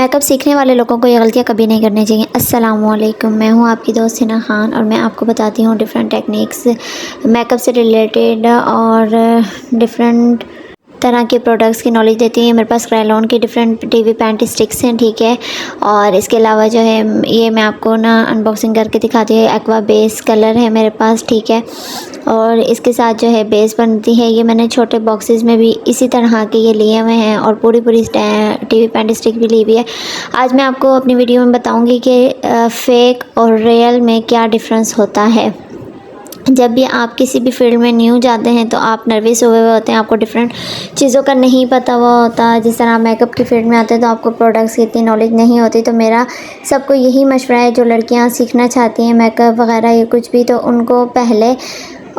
Makeup सीखने वाले लोगों को ये गलतियाँ कभी नहीं करनी चाहिए। अस्सलामुअलैकुम, मैं हूँ आपकी दोस्त हिना खान और मैं आपको बताती हूँ डिफरेंट टेक्निक्स मेकअप से रिलेटेड और डिफरेंट तरह के प्रोडक्ट्स की नॉलेज देती हैं। मेरे पास क्रायोलॉन की डिफरेंट टीवी पैंट स्टिक्स हैं, ठीक है। और इसके अलावा जो है ये मैं आपको ना अनबॉक्सिंग करके दिखाती हूँ। एक्वा बेस कलर है मेरे पास, ठीक है। और इसके साथ जो है बेस बनती है। ये मैंने छोटे बॉक्सेस में भी इसी तरह के ये लिए हुए हैं और पूरी टीवी पैंट स्टिक भी ली हुई है। आज मैं आपको अपनी वीडियो में बताऊँगी कि फ़ेक और रियल में क्या डिफरेंस होता है। जब भी आप किसी भी फील्ड में न्यू जाते हैं तो आप नर्वस हुए होते हैं, आपको डिफरेंट चीज़ों का नहीं पता हुआ होता। जिस तरह आप मेकअप की फील्ड में आते हैं तो आपको प्रोडक्ट्स की इतनी नॉलेज नहीं होती। तो मेरा सबको यही मशवरा है, जो लड़कियां सीखना चाहती हैं मेकअप वगैरह या कुछ भी, तो उनको पहले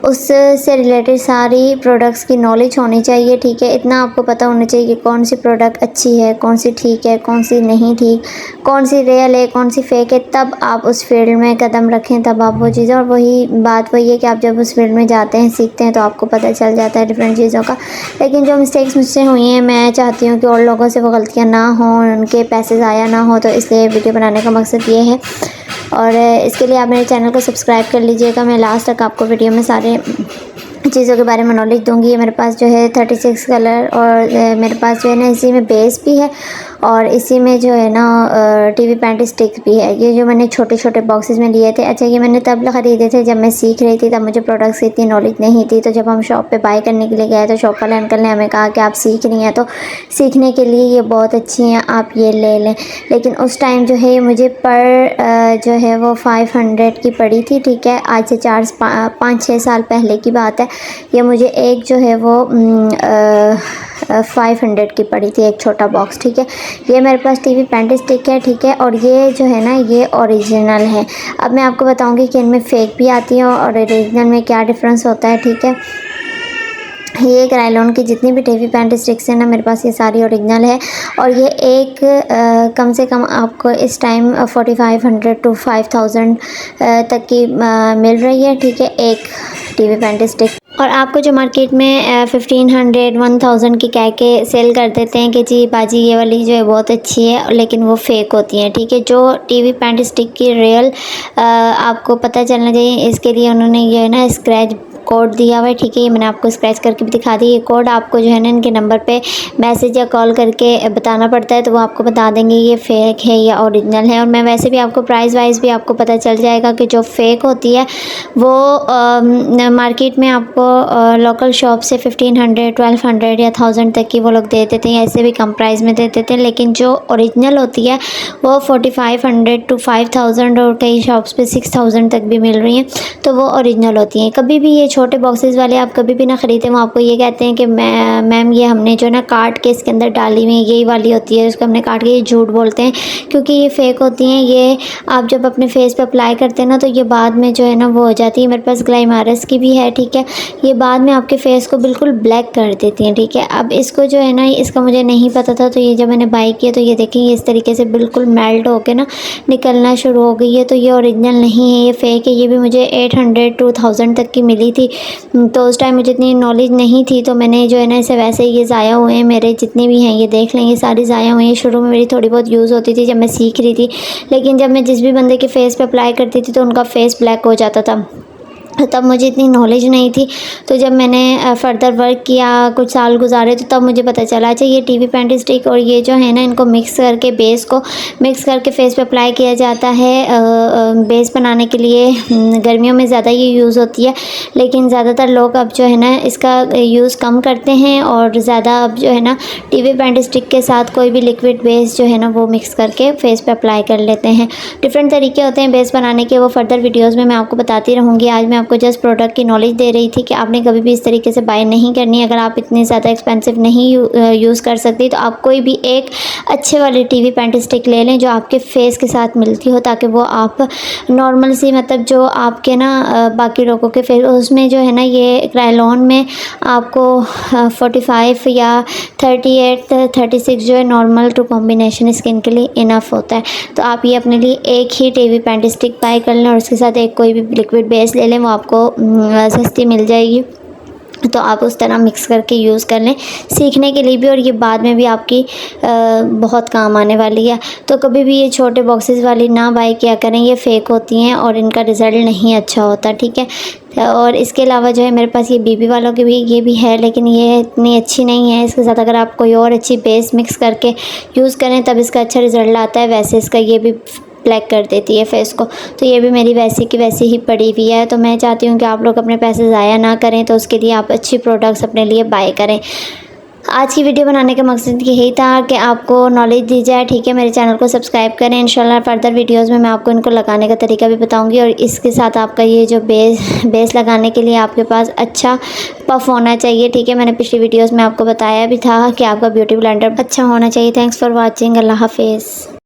उससे रिलेटेड सारी प्रोडक्ट्स की नॉलेज होनी चाहिए, ठीक है। इतना आपको पता होना चाहिए कि कौन सी प्रोडक्ट अच्छी है, कौन सी ठीक है, कौन सी नहीं ठीक, कौन सी रियल है, कौन सी फ़ेक है। तब आप उस फील्ड में कदम रखें, तब आप वो चीज़ें, और वही बात वही है कि आप जब उस फील्ड में जाते हैं, सीखते हैं, तो आपको पता चल जाता है डिफरेंट चीज़ों का। लेकिन जो मिस्टेक्स मुझसे हुई हैं, मैं चाहती हूँ कि और लोगों से वो गलतियाँ ना हों, उनके पैसे ज़ाया ना हो, तो इसलिए वीडियो बनाने का मकसद ये है। और इसके लिए आप मेरे चैनल को सब्सक्राइब कर लीजिएगा। मैं लास्ट तक आपको वीडियो में सारे चीज़ों के बारे में नॉलेज दूंगी। मेरे पास जो है 36 कलर और मेरे पास जो है ना इसी में बेस भी है और इसी में जो है ना टीवी पैंट स्टिक भी है। ये जो मैंने छोटे छोटे बॉक्सेस में लिए थे, अच्छा ये मैंने तब ख़रीदे थे जब मैं सीख रही थी, तब मुझे प्रोडक्ट्स की इतनी नॉलेज नहीं थी। तो जब हम शॉप पे बाय करने के लिए गए तो शॉप वाले अंकल ने हमें कहा कि आप सीख रही हैं तो सीखने के लिए ये बहुत अच्छी हैं, आप ये ले लें। लेकिन उस टाइम जो है मुझे पर जो है वो 500 की पड़ी थी, ठीक है। आज से 5-6 साल पहले की बात है। ये मुझे एक जो है वो 500 की पड़ी थी, एक छोटा बॉक्स, ठीक है। ये मेरे पास टीवी पैंट स्टिक है, ठीक है। और ये जो है ना ये ओरिजिनल है। अब मैं आपको बताऊंगी कि इनमें फ़ेक भी आती है और ओरिजिनल में क्या डिफरेंस होता है, ठीक है। ये क्रायोलॉन की जितनी भी टीवी पैंट स्टिक्स हैं ना, मेरे पास ये सारी ओरिजिनल है। और ये एक कम से कम आपको इस टाइम 4500 to 5000 तक की मिल रही है, ठीक है, एक टीवी पैंट स्टिक। और आपको जो मार्केट में 1500-1000 की कह के सेल कर देते हैं कि जी बाजी ये वाली जो है बहुत अच्छी है, लेकिन वो फ़ेक होती हैं, ठीक है। जो टीवी पैंट स्टिक की रियल आपको पता चलना चाहिए, इसके लिए उन्होंने ये है ना स्क्रैच कोड दिया हुआ है, ठीक है। ये मैंने आपको स्क्रैच करके भी दिखा दी। ये कोड आपको जो है ना इनके नंबर पे मैसेज या कॉल करके बताना पड़ता है, तो वो आपको बता देंगे ये फ़ेक है या ओरिजिनल है। और मैं वैसे भी आपको प्राइस वाइज भी आपको पता चल जाएगा कि जो फ़ेक होती है वो मार्केट में आपको लोकल शॉप से 1500, 1200 या 1000 तक की वो लोग दे देते हैं, ऐसे भी कम प्राइस में दे देते हैं। लेकिन जो ओरिजिनल होती है वो 4500 to 5000 और कई शॉप्स पे 6000 तक भी मिल रही हैं, तो वो ओरिजिनल होती हैं। कभी भी ये छोटे बॉक्सेस वाले आप कभी भी ना ख़रीदें। वो आपको ये कहते हैं कि मैम ये हमने जो ना काट के इसके अंदर डाली हुई यही वाली होती है, उसको हमने काट के, ये झूठ बोलते हैं क्योंकि ये फ़ेक होती हैं। ये आप जब अपने फेस पे अप्लाई करते हैं ना तो ये बाद में जो है ना वो हो जाती है। मेरे पास ग्लाइमारस की भी है, ठीक है। ये बाद में आपके फेस को बिल्कुल ब्लैक कर देती हैं, ठीक है। अब इसको जो है ना इसका मुझे नहीं पता था, तो ये जब मैंने बाई किया तो ये देखें ये इस तरीके से बिल्कुल मेल्ट होके ना निकलना शुरू हो गई है। तो ये ओरिजिनल नहीं है, ये फ़ेक है। ये भी मुझे 800 to 1000 तक की मिली थी। तो उस टाइम मुझे इतनी नॉलेज नहीं थी, तो मैंने जो है ना इसे वैसे ही ये ज़ाया हुए हैं मेरे जितने भी हैं, ये देख लें, ये सारी ज़ाया हुए हैं। शुरू में मेरी थोड़ी बहुत यूज़ होती थी जब मैं सीख रही थी, लेकिन जब मैं जिस भी बंदे के फेस पे अप्लाई करती थी तो उनका फेस ब्लैक हो जाता था, तब मुझे इतनी नॉलेज नहीं थी। तो जब मैंने फ़र्दर वर्क किया, कुछ साल गुजारे, तो तब मुझे पता चला अच्छा ये टीवी पैंट स्टिक और ये जो है ना इनको मिक्स करके बेस को मिक्स करके फेस पे अप्लाई किया जाता है बेस बनाने के लिए। गर्मियों में ज़्यादा ये यूज़ होती है, लेकिन ज़्यादातर लोग अब जो है ना इसका यूज़ कम करते हैं और ज़्यादा अब जो है ना टीवी पैंट स्टिक के साथ कोई भी लिक्विड बेस जो है ना वो मिक्स करके फेस पे अप्लाई कर लेते हैं। डिफरेंट तरीके होते हैं बेस बनाने के, वो फ़र्दर वीडियोज़ में मैं आपको बताती रहूँगी। आज मैं आपको जस्ट प्रोडक्ट की नॉलेज दे रही थी कि आपने कभी भी इस तरीके से बाय नहीं करनी। अगर आप इतनी ज़्यादा एक्सपेंसिव नहीं यूज़ कर सकती तो आप कोई भी एक अच्छे वाली टीवी पैंट स्टिक ले लें जो आपके फेस के साथ मिलती हो, ताकि वो आप नॉर्मल सी, मतलब जो आपके ना बाकी लोगों के फेस, उसमें जो है ना ये क्रायोलॉन में आपको 45 या 38, 36 जो है नॉर्मल टू कॉम्बिनेशन स्किन के लिए इनफ होता है। तो आप ये अपने लिए एक ही टीवी पैंट स्टिक बाय कर लें और उसके साथ एक कोई भी लिक्विड बेस ले लें, वो आपको सस्ती मिल जाएगी। तो आप उस तरह मिक्स करके यूज़ कर लें, सीखने के लिए भी, और ये बाद में भी आपकी बहुत काम आने वाली है। तो कभी भी ये छोटे बॉक्सेस वाली ना बाय किया करें, ये फ़ेक होती हैं और इनका रिज़ल्ट नहीं अच्छा होता, ठीक है। और इसके अलावा जो है मेरे पास ये बीबी वालों की भी ये भी है, लेकिन ये इतनी अच्छी नहीं है। इसके साथ अगर आप कोई और अच्छी बेस मिक्स करके यूज़ करें तब इसका अच्छा रिज़ल्ट आता है, वैसे इसका ये भी ब्लैक कर देती है फेस को। तो ये भी मेरी वैसी की वैसी ही पड़ी हुई है। तो मैं चाहती हूँ कि आप लोग अपने पैसे ज़ाया ना करें, तो उसके लिए आप अच्छी प्रोडक्ट्स अपने लिए बाय करें। आज की वीडियो बनाने का मकसद यही था कि आपको नॉलेज दी जाए, ठीक है। मेरे चैनल को सब्सक्राइब करें, इंशाल्लाह फर्दर वीडियोस में मैं आपको इनको लगाने का तरीका भी बताऊंगी। और इसके साथ आपका ये जो बेस लगाने के लिए आपके पास अच्छा पफ होना चाहिए, ठीक है। मैंने पिछली वीडियोज़ में आपको बताया भी था कि आपका ब्यूटी ब्लेंडर अच्छा होना चाहिए। Thanks for watching. अल्लाह हाफिज़।